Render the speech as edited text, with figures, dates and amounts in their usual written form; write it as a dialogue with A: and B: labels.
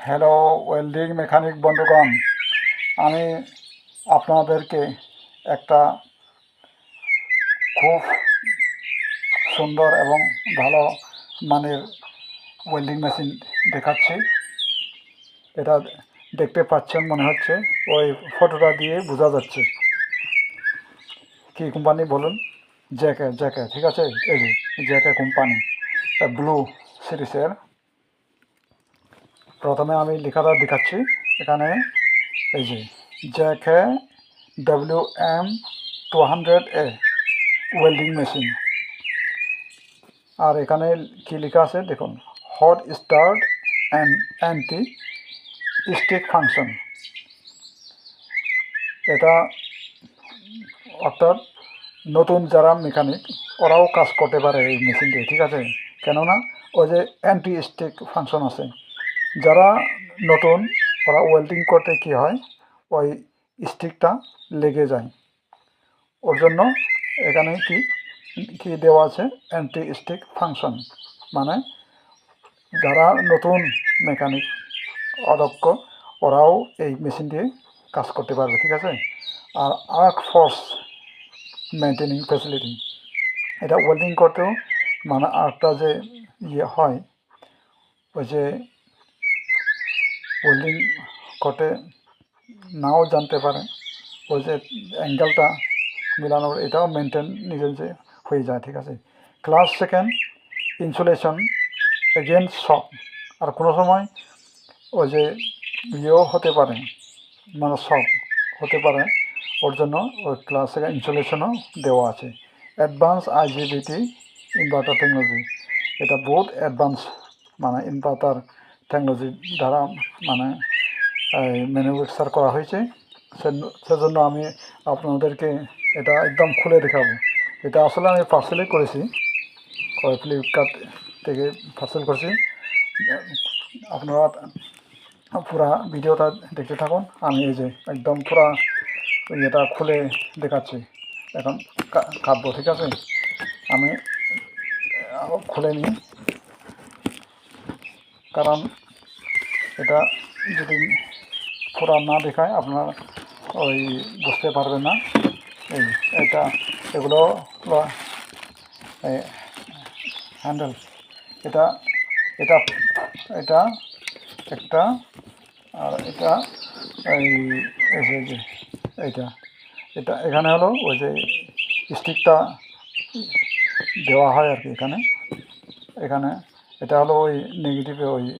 A: Hello welding mechanic বন্ধুগণ, আমি আপনাদেরকে একটা খুব সুন্দর এবং ভালো মানের ওয়েল্ডিং মেশিন দেখাচ্ছি। এটা দেখতে পাচ্ছেন, মনে হচ্ছে ওই ফটোটা দিয়ে বোঝা যাচ্ছে। কি কোম্পানি বলুন? জ্যাকে জ্যাকে ঠিক আছে, এই যে জ্যাকে কোম্পানি, ব্লু সিরিজের। প্রথমে আমি লেখাটা দেখাচ্ছি। এখানে এই যে জ্যাকে WM200A ওয়েল্ডিং মেশিন। আর এখানে কি লেখা আছে দেখুন, hot start and anti stick function. এটা অর্থাৎ নতুন যারা মেকানিক ওরাও কাজ করতে পারে এই মেশিন দিয়ে, ঠিক আছে। কেননা ওই যে অ্যান্টি স্টিক ফাংশন আছে, যারা নতুন ওরা ওয়েল্ডিং করতে কি হয়, ওই স্টিকটা লেগে যায়। ওর জন্য এখানে কি দেওয়া আছে, অ্যান্টি স্টিক ফাংশন। মানে যারা নতুন মেকানিক অদক্ষ ওরাও এই মেশিন দিয়ে কাজ করতে পারবে, ঠিক আছে। আর আর্ক ফোর্স মেনটেনিং ফ্যাসিলিটি, এটা ওয়েল্ডিং করতেও মানে আর্কটা যে হয়, ওই যে ওয়েল্ডিং করতে নাও জানতে পারে, ওই যে অ্যাঙ্গেলটা মিলানোর এটাও মেনটেন নিজে নিজে হয়ে যায়, ঠিক আছে। ক্লাস সেকেন্ড ইনসুলেশন এগেনস্ট শক। আর কোনো সময় ওই যে ইয়েও হতে পারে, মানে শক হতে পারে, ওর জন্য ওই ক্লাস সেকেন্ড ইনসুলেশনও দেওয়া আছে। অ্যাডভান্স IGBT ইনভার্টার টেকনোলজি, এটা বহুত অ্যাডভান্স মানে ইনভার্টার টেকনোলজি দ্বারা মানে ম্যানুফ্যাকচার করা হয়েছে। সেজন্য আমি আপনাদেরকে এটা একদম খুলে দেখাবো। এটা আসলে আমি পার্সেলে করেছি, ওই ফ্লিপকার্ট থেকে পার্সেল করেছি। আপনারা পুরা ভিডিওটা দেখতে থাকুন। আমি এই যে একদম পুরা এটা খুলে দেখাচ্ছি, এখন কাটবো, ঠিক আছে। আমি খুলে নিই, কারণ এটা যদি পুরা না দেখায় আপনারা ওই বুঝতে পারবেন না। এটা এগুলো হ্যান্ডেল, এটা এটা এটা একটা, আর এটা এই যে এইটা, এটা এখানে হলো ওই যে স্টিকটা দেওয়া হয় আর কি। এখানে এটা হলো ওই নেগেটিভে ওই